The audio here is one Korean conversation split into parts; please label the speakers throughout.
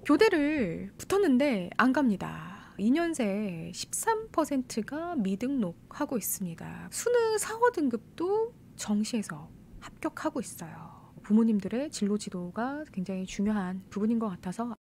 Speaker 1: 교대를 붙었는데 안 갑니다. 2년새 13%가 미등록하고 있습니다. 수능 4호 등급도 정시에서 합격하고 있어요. 부모님들의 진로 지도가 굉장히 중요한 부분인 것 같아서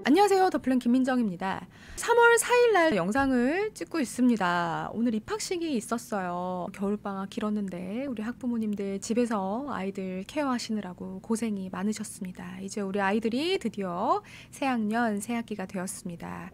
Speaker 1: 안녕하세요. 더플랜 김민정입니다. 3월 4일날 영상을 찍고 있습니다. 오늘 입학식이 있었어요. 겨울방학 길었는데 우리 학부모님들 집에서 아이들 케어하시느라고 고생이 많으셨습니다. 이제 우리 아이들이 드디어 새학년 새학기가 되었습니다.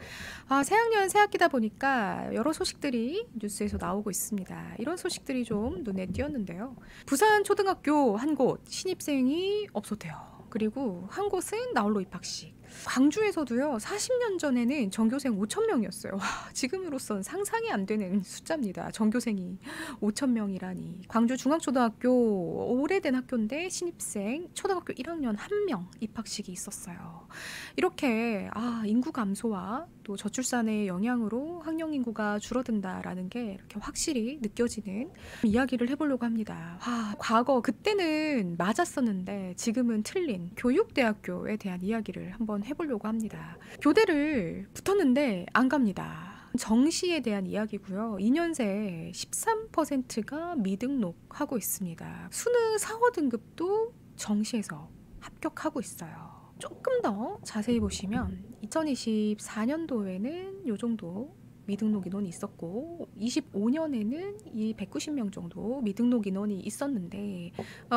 Speaker 1: 새학년 새학기다 보니까 여러 소식들이 뉴스에서 나오고 있습니다. 이런 소식들이 좀 눈에 띄었는데요. 부산 초등학교 한 곳 신입생이 없었대요. 그리고 한 곳은 나홀로 입학식. 광주에서도요. 40년 전에는 전교생 5,000명이었어요. 지금으로선 상상이 안 되는 숫자입니다. 전교생이 5,000명이라니. 광주 중앙초등학교 오래된 학교인데 신입생 초등학교 1학년 1명 입학식이 있었어요. 이렇게 인구 감소와 또 저출산의 영향으로 학령 인구가 줄어든다라는 게 이렇게 확실히 느껴지는 이야기를 해보려고 합니다. 과거 그때는 맞았었는데 지금은 틀린 교육대학교에 대한 이야기를 한번 해보려고 합니다. 교대를 붙었는데 안 갑니다. 정시에 대한 이야기고요. 2년새 13%가 미등록하고 있습니다. 수능 4호 등급도 정시에서 합격하고 있어요. 조금 더 자세히 보시면 2024년도에는 이 정도 미등록 인원이 있었고 25년에는 이 190명 정도 미등록 인원이 있었는데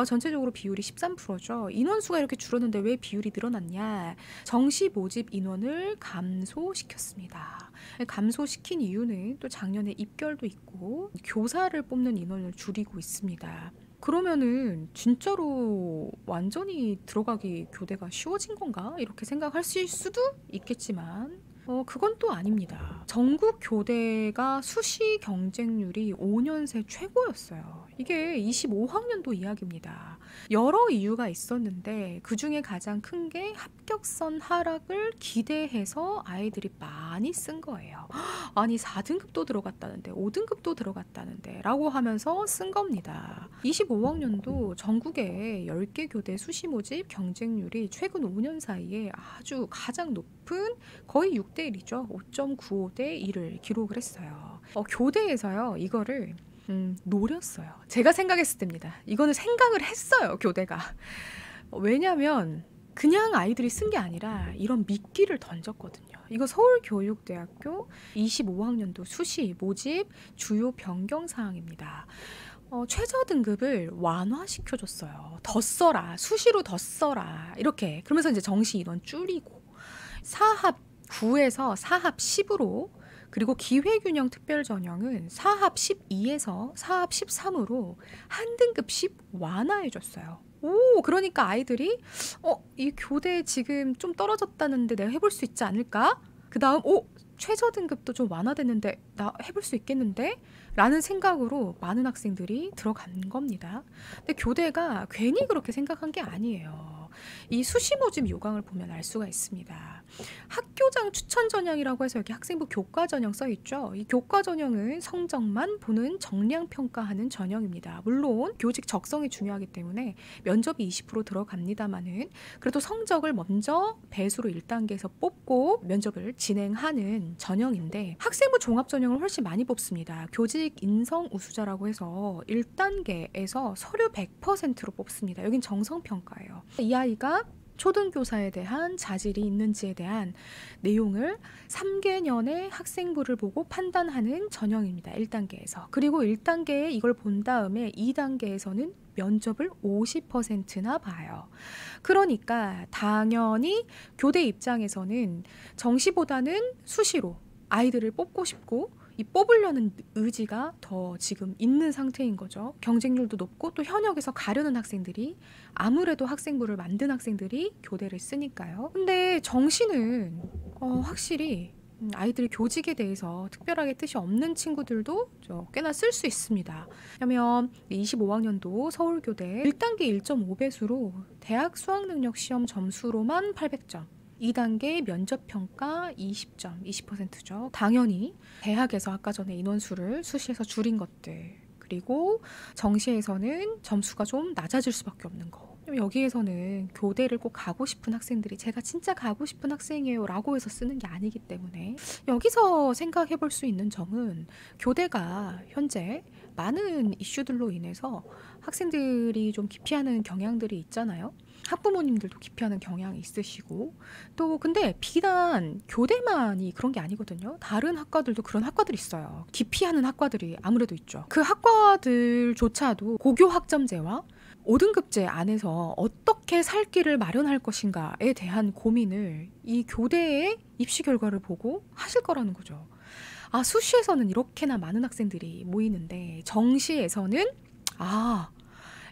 Speaker 1: 전체적으로 비율이 13%죠. 인원수가 이렇게 줄었는데 왜 비율이 늘어났냐? 정시 모집 인원을 감소시켰습니다. 감소시킨 이유는 또 작년에 입결도 있고 교사를 뽑는 인원을 줄이고 있습니다. 그러면은 진짜로 완전히 들어가기 교대가 쉬워진 건가? 이렇게 생각하실 수도 있겠지만 그건 또 아닙니다. 전국 교대가 수시 경쟁률이 5년 새 최고였어요. 이게 25학년도 이야기입니다. 여러 이유가 있었는데 그중에 가장 큰 게 합격선 하락을 기대해서 아이들이 많이 쓴 거예요. 아니 4등급도 들어갔다는데 5등급도 들어갔다는데 라고 하면서 쓴 겁니다. 25학년도 전국의 10개 교대 수시 모집 경쟁률이 최근 5년 사이에 아주 가장 높은 거의 6대 1이죠. 5.95대 1을 기록을 했어요. 교대에서요 이거를 노렸어요. 제가 생각했을 때입니다. 이거는 생각을 했어요. 교대가. 왜냐면 그냥 아이들이 쓴 게 아니라 이런 미끼를 던졌거든요. 이거 서울교육대학교 25학년도 수시 모집 주요 변경 사항입니다. 최저 등급을 완화시켜줬어요. 더 써라. 수시로 더 써라. 이렇게. 그러면서 이제 정시 인원 줄이고 사합 9에서 사합 10으로 그리고 기회균형 특별전형은 사합 12에서 사합 13으로 한 등급씩 완화해줬어요. 그러니까 아이들이 이 교대 지금 좀 떨어졌다는데 내가 해볼 수 있지 않을까? 그 다음 최저 등급도 좀 완화됐는데 나 해볼 수 있겠는데? 라는 생각으로 많은 학생들이 들어간 겁니다. 근데 교대가 괜히 그렇게 생각한 게 아니에요. 이 수시 모집 요강을 보면 알 수가 있습니다. 학교장 추천 전형이라고 해서 여기 학생부 교과 전형 써 있죠. 이 교과 전형은 성적만 보는 정량 평가하는 전형입니다. 물론 교직 적성이 중요하기 때문에 면접이 20% 들어갑니다만은 그래도 성적을 먼저 배수로 1단계에서 뽑고 면접을 진행하는 전형인데 학생부 종합 전형을 훨씬 많이 뽑습니다. 교직 인성 우수자라고 해서 1단계에서 서류 100%로 뽑습니다. 여긴 정성 평가예요. 이 아이가 초등교사에 대한 자질이 있는지에 대한 내용을 3개년의 학생부를 보고 판단하는 전형입니다. 1단계에서. 그리고 1단계에 이걸 본 다음에 2단계에서는 면접을 50%나 봐요. 그러니까 당연히 교대 입장에서는 정시보다는 수시로 아이들을 뽑고 싶고 이 뽑으려는 의지가 더 지금 있는 상태인 거죠. 경쟁률도 높고 또 현역에서 가려는 학생들이 아무래도 학생부를 만든 학생들이 교대를 쓰니까요. 근데 정시는 확실히 아이들이 교직에 대해서 특별하게 뜻이 없는 친구들도 꽤나 쓸 수 있습니다. 왜냐하면 25학년도 서울교대 1단계 1.5배수로 대학 수학능력 시험 점수로만 800점 2단계 면접평가 20점, 20%죠. 당연히 대학에서 아까 전에 인원수를 수시에서 줄인 것들 그리고 정시에서는 점수가 좀 낮아질 수밖에 없는 거 여기에서는 교대를 꼭 가고 싶은 학생들이 제가 진짜 가고 싶은 학생이에요 라고 해서 쓰는 게 아니기 때문에, 여기서 생각해 볼 수 있는 점은 교대가 현재 많은 이슈들로 인해서 학생들이 좀 기피하는 경향들이 있잖아요. 학부모님들도 기피하는 경향이 있으시고, 또 근데 비단 교대만이 그런 게 아니거든요. 다른 학과들도 그런 학과들이 있어요. 기피하는 학과들이 아무래도 있죠. 그 학과들조차도 고교 학점제와 5등급제 안에서 어떻게 살 길을 마련할 것인가에 대한 고민을 이 교대의 입시 결과를 보고 하실 거라는 거죠. 아, 수시에서는 이렇게나 많은 학생들이 모이는데 정시에서는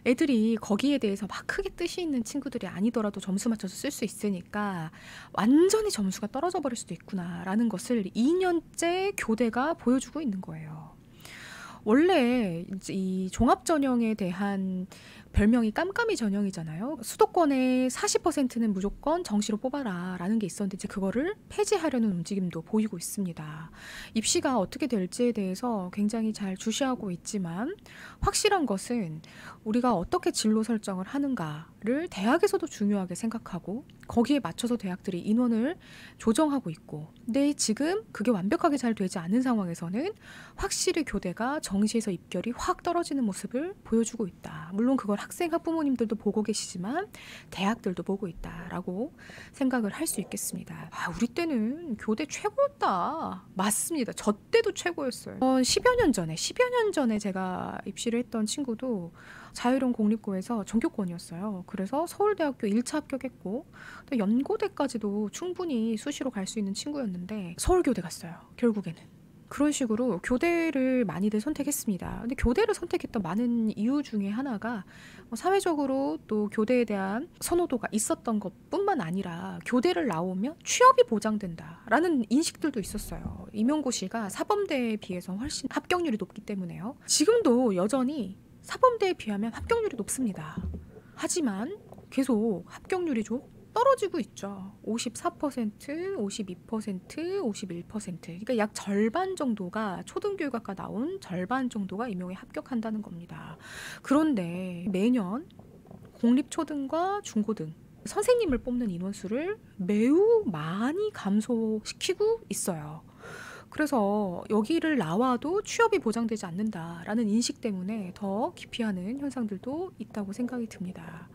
Speaker 1: 애들이 거기에 대해서 막 크게 뜻이 있는 친구들이 아니더라도 점수 맞춰서 쓸 수 있으니까 완전히 점수가 떨어져 버릴 수도 있구나라는 것을 2년째 교대가 보여주고 있는 거예요. 원래 이 종합전형에 대한 별명이 깜깜이 전형이잖아요. 수도권의 40%는 무조건 정시로 뽑아라 라는 게 있었는데 이제 그거를 폐지하려는 움직임도 보이고 있습니다. 입시가 어떻게 될지에 대해서 굉장히 잘 주시하고 있지만, 확실한 것은 우리가 어떻게 진로 설정을 하는가를 대학에서도 중요하게 생각하고 거기에 맞춰서 대학들이 인원을 조정하고 있고, 근데 지금 그게 완벽하게 잘 되지 않은 상황에서는 확실히 교대가 정시에서 입결이 확 떨어지는 모습을 보여주고 있다. 물론 그걸 학생 학부모님들도 보고 계시지만 대학들도 보고 있다라고 생각을 할 수 있겠습니다. 우리 때는 교대 최고였다. 맞습니다. 저 때도 최고였어요. 10여 년 전에 제가 입시를 했던 친구도 자유로운 공립고에서 전교권이었어요. 그래서 서울대학교 1차 합격했고 또 연고대까지도 충분히 수시로 갈 수 있는 친구였는데 서울교대 갔어요. 결국에는. 그런 식으로 교대를 많이들 선택했습니다. 근데 교대를 선택했던 많은 이유 중에 하나가 사회적으로 또 교대에 대한 선호도가 있었던 것뿐만 아니라 교대를 나오면 취업이 보장된다라는 인식들도 있었어요. 임용고시가 사범대에 비해서 훨씬 합격률이 높기 때문에요. 지금도 여전히 사범대에 비하면 합격률이 높습니다. 하지만 계속 합격률이 좀 떨어지고 있죠. 54%, 52%, 51%. 그러니까 약 절반 정도가 초등교육학과 나온 절반 정도가 임용에 합격한다는 겁니다. 그런데 매년 공립초등과 중고등 선생님을 뽑는 인원수를 매우 많이 감소시키고 있어요. 그래서 여기를 나와도 취업이 보장되지 않는다라는 인식 때문에 더 기피하는 현상들도 있다고 생각이 듭니다.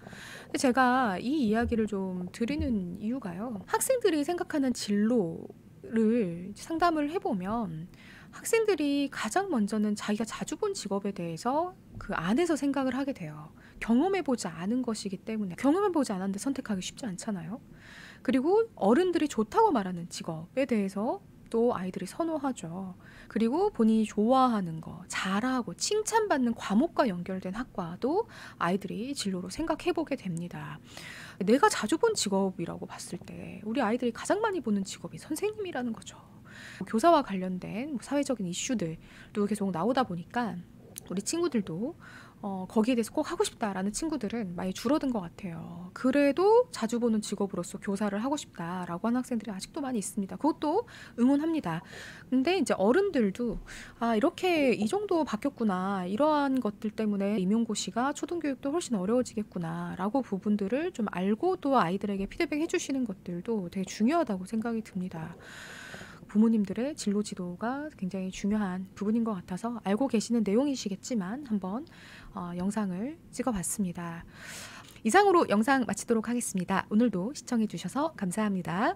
Speaker 1: 근데 제가 이 이야기를 좀 드리는 이유가요. 학생들이 생각하는 진로를 상담을 해보면 학생들이 가장 먼저는 자기가 자주 본 직업에 대해서 그 안에서 생각을 하게 돼요. 경험해보지 않은 것이기 때문에. 경험해보지 않았는데 선택하기 쉽지 않잖아요. 그리고 어른들이 좋다고 말하는 직업에 대해서 또 아이들이 선호하죠. 그리고 본인이 좋아하는 거, 잘하고 칭찬받는 과목과 연결된 학과도 아이들이 진로로 생각해보게 됩니다. 내가 자주 본 직업이라고 봤을 때 우리 아이들이 가장 많이 보는 직업이 선생님이라는 거죠. 교사와 관련된 사회적인 이슈들도 계속 나오다 보니까 우리 친구들도 거기에 대해서 꼭 하고 싶다라는 친구들은 많이 줄어든 것 같아요. 그래도 자주 보는 직업으로서 교사를 하고 싶다라고 하는 학생들이 아직도 많이 있습니다. 그것도 응원합니다. 근데 이제 어른들도 이렇게 이 정도 바뀌었구나, 이러한 것들 때문에 임용고시가 초등교육도 훨씬 어려워지겠구나 라고 부분들을 좀 알고 또 아이들에게 피드백 해주시는 것들도 되게 중요하다고 생각이 듭니다. 부모님들의 진로 지도가 굉장히 중요한 부분인 것 같아서 알고 계시는 내용이시겠지만 한번 영상을 찍어봤습니다. 이상으로 영상 마치도록 하겠습니다. 오늘도 시청해 주셔서 감사합니다.